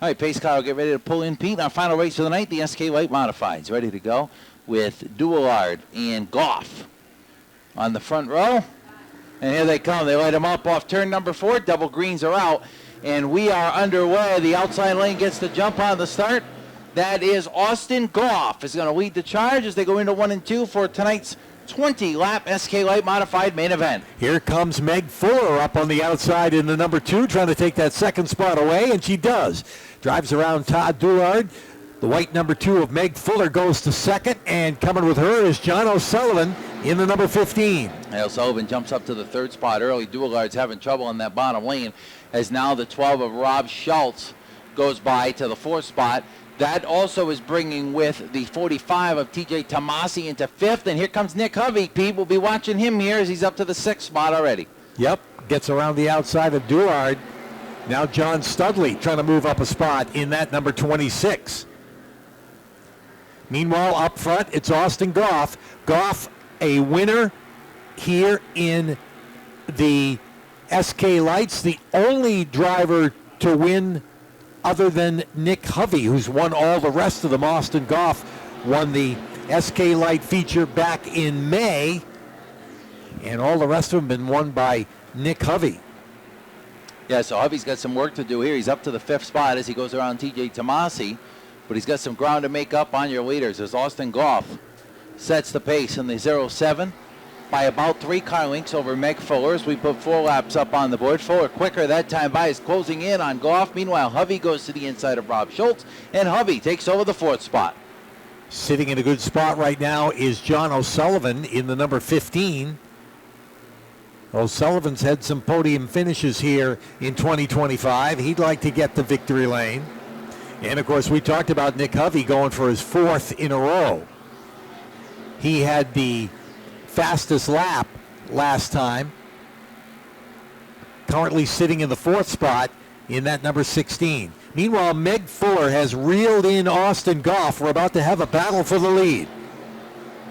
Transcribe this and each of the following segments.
All right, pace car will get ready to pull in, Pete. Our final race of the night, the SK Light Modifieds, ready to go with Duillard and Goff on the front row. And here they come. They light them up off turn number 4. Double greens are out. And we are underway. The outside lane gets the jump on the start. That is Austin Goff is going to lead the charge as they go into 1 and 2 for tonight's 20-lap SK Light Modified main event. Here comes Meg Fuller up on the outside in the number 2, trying to take that second spot away, and she does. Drives around Todd Duillard. The white number 2 of Meg Fuller goes to second, and coming with her is John O'Sullivan in the number 15. O'Sullivan jumps up to the 3rd spot early. Duillard's having trouble in that bottom lane as now the 12 of Rob Schultz goes by to the 4th spot. That also is bringing with the 45 of TJ Tomasi into 5th. And here comes Nick Hovey. Pete will be watching him here as he's up to the 6th spot already. Yep, gets around the outside of Duillard. Now John Studley trying to move up a spot in that number 26. Meanwhile, up front, it's Austin Goff. Goff, a winner here in the SK Lights. The only driver to win other than Nick Hovey, who's won all the rest of them. Austin Goff won the SK Light feature back in May, and all the rest of them been won by Nick Hovey. Yeah, so Hovey's got some work to do here. He's up to the 5th spot as he goes around TJ Tomasi, but he's got some ground to make up on your leaders as Austin Goff sets the pace in the 0-7 by about 3 car lengths over Meg Fuller as we put 4 laps up on the board. Fuller quicker that time by is closing in on Goff. Meanwhile, Hovey goes to the inside of Rob Schultz, and Hovey takes over the 4th spot. Sitting in a good spot right now is John O'Sullivan in the number 15. O'Sullivan's had some podium finishes here in 2025. He'd like to get the victory lane. And, of course, we talked about Nick Hovey going for his 4th in a row. He had the fastest lap last time. Currently sitting in the 4th spot in that number 16. Meanwhile, Meg Fuller has reeled in Austin Goff. We're about to have a battle for the lead.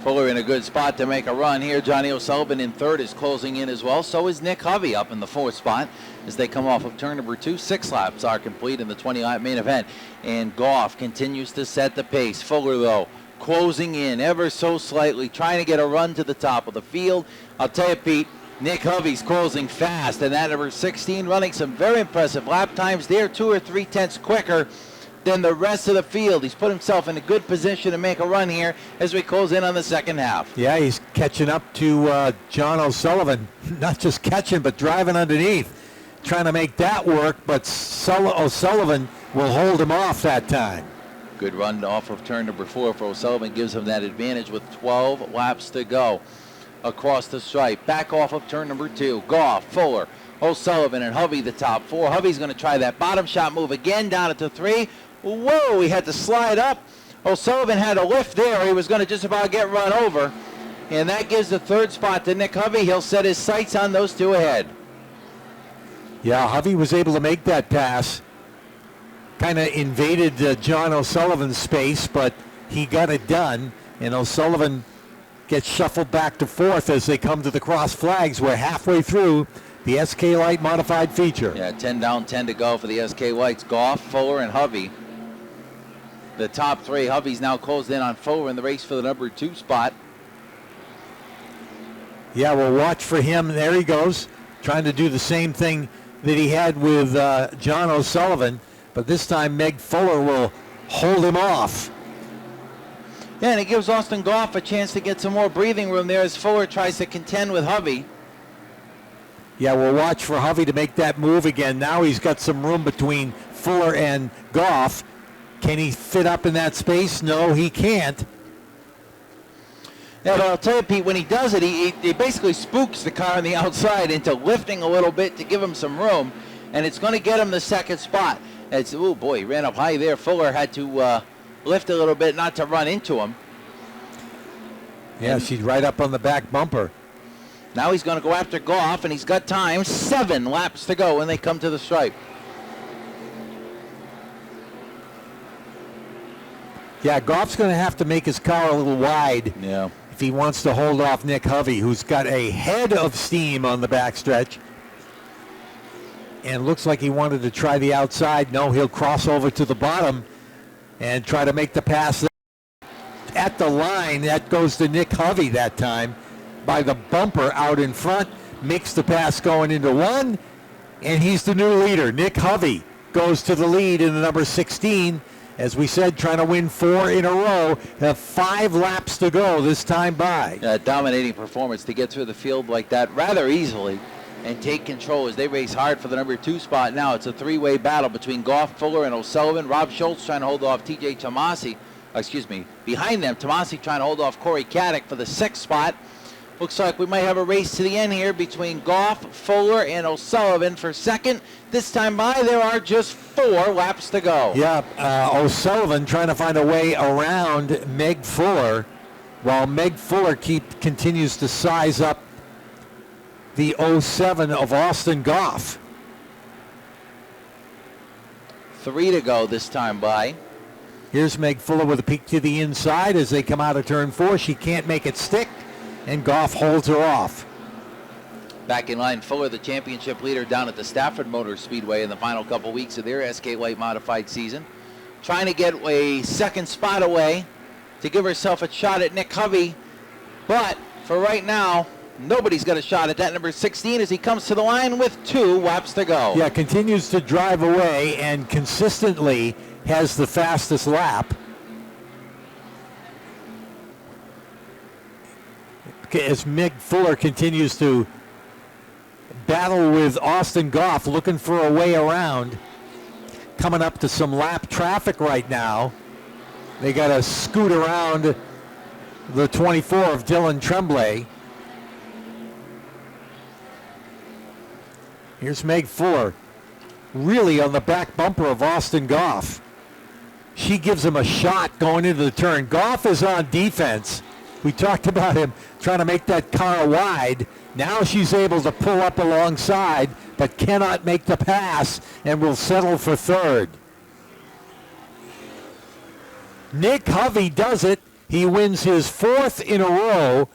Fuller in a good spot to make a run here. Johnny O'Sullivan in 3rd is closing in as well. So is Nick Hovey up in the 4th spot as they come off of turn number 2. 6 laps are complete in the 20-lap main event. And Goff continues to set the pace. Fuller, though, closing in ever so slightly, trying to get a run to the top of the field. I'll tell you, Pete, Nick Hovey's closing fast, and that number 16 running some very impressive lap times there, 2 or 3 tenths quicker than the rest of the field. He's put himself in a good position to make a run here as we close in on the second half. Yeah, he's catching up to John O'Sullivan. Not just catching, but driving underneath. Trying to make that work, but O'Sullivan will hold him off that time. Good run off of turn number 4 for O'Sullivan. Gives him that advantage with 12 laps to go across the stripe. Back off of turn number 2. Goff, Fuller, O'Sullivan, and Hovey the top 4. Hovey's going to try that bottom shot move again down at the 3. Whoa, he had to slide up. O'Sullivan had a lift there. He was going to just about get run over. And that gives the 3rd spot to Nick Hovey. He'll set his sights on those 2 ahead. Yeah, Hovey was able to make that pass. Kind of invaded John O'Sullivan's space, but he got it done. And O'Sullivan gets shuffled back to 4th as they come to the cross flags. We're halfway through the SK Light modified feature. Yeah, 10 down, 10 to go for the SK Lights. Goff, Fuller, and Hovey. The top 3. Hovey's now closed in on Fuller in the race for the number 2 spot. Yeah, we'll watch for him. There he goes, trying to do the same thing that he had with John O'Sullivan. But this time Meg Fuller will hold him off. Yeah, and it gives Austin Goff a chance to get some more breathing room there as Fuller tries to contend with Hovey. Yeah, we'll watch for Hovey to make that move again. Now he's got some room between Fuller and Goff. Can he fit up in that space? No, he can't. Yeah, but I'll tell you, Pete, when he does it, he basically spooks the car on the outside into lifting a little bit to give him some room, and it's going to get him the 2nd spot. It's, oh boy, he ran up high there. Fuller had to lift a little bit not to run into him. Yeah, she's right up on the back bumper. Now he's going to go after Goff, and he's got time. 7 laps to go when they come to the stripe. Yeah, Goff's going to have to make his car a little wide if he wants to hold off Nick Hovey, who's got a head of steam on the backstretch. and looks like he wanted to try the outside. No, he'll cross over to the bottom and try to make the pass at the line. That goes to Nick Hovey that time by the bumper out in front. Makes the pass going into one, and he's the new leader. Nick Hovey goes to the lead in the number 16. As we said, trying to win 4 in a row. Have 5 laps to go this time by. Dominating performance to get through the field like that rather easily and take control as they race hard for the number 2 spot. Now it's a 3-way battle between Goff, Fuller, and O'Sullivan. Rob Schultz trying to hold off TJ Tomasi. Behind them, Tomasi trying to hold off Corey Caddick for the 6th spot. Looks like we might have a race to the end here between Goff, Fuller, and O'Sullivan for second. This time by, there are just 4 laps to go. Yeah, O'Sullivan trying to find a way around Meg Fuller, while Meg Fuller continues to size up the 07 of Austin Goff. 3 to go this time by. Here's Meg Fuller with a peek to the inside as they come out of turn 4. She can't make it stick, and Goff holds her off. Back in line, Fuller, the championship leader down at the Stafford Motor Speedway in the final couple weeks of their SK Light Modified season. Trying to get a 2nd spot away to give herself a shot at Nick Hovey. But for right now, nobody's got a shot at that number 16 as he comes to the line with 2 laps to go. Yeah, continues to drive away and consistently has the fastest lap. As Meg Fuller continues to battle with Austin Goff, looking for a way around. Coming up to some lap traffic right now. They got to scoot around the 24 of Dylan Tremblay. Here's Meg Fuller, really on the back bumper of Austin Goff. She gives him a shot going into the turn. Goff is on defense. We talked about him trying to make that car wide. Now she's able to pull up alongside, but cannot make the pass and will settle for 3rd. Nick Hovey does it. He wins his 4th in a row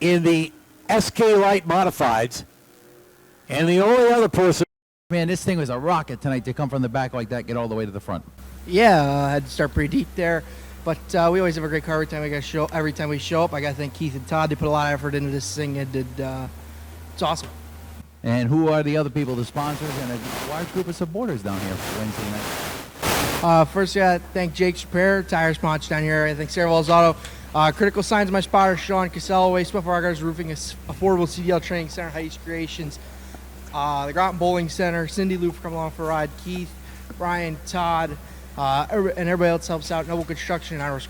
in the SK Light Modifieds. And the only other person... Man, this thing was a rocket tonight to come from the back like that, get all the way to the front. Yeah, I had to start pretty deep there. But we always have a great car every time we show up. I got to thank Keith and Todd. They put a lot of effort into this thing, and it's awesome. And who are the other people, the sponsors, and a large group of supporters down here for Wednesday night? First, I got to thank Jake's Repair, tire sponsor down here. I thank Sarah Wells Auto. Critical Signs, my spotter, Sean Casellaway, Smith Argars Roofing, Affordable CDL Training Center, Heights Creations, the Groton Bowling Center, Cindy Lou for coming along for a ride, Keith, Brian, Todd, and everybody else helps out. Noble Construction and Irish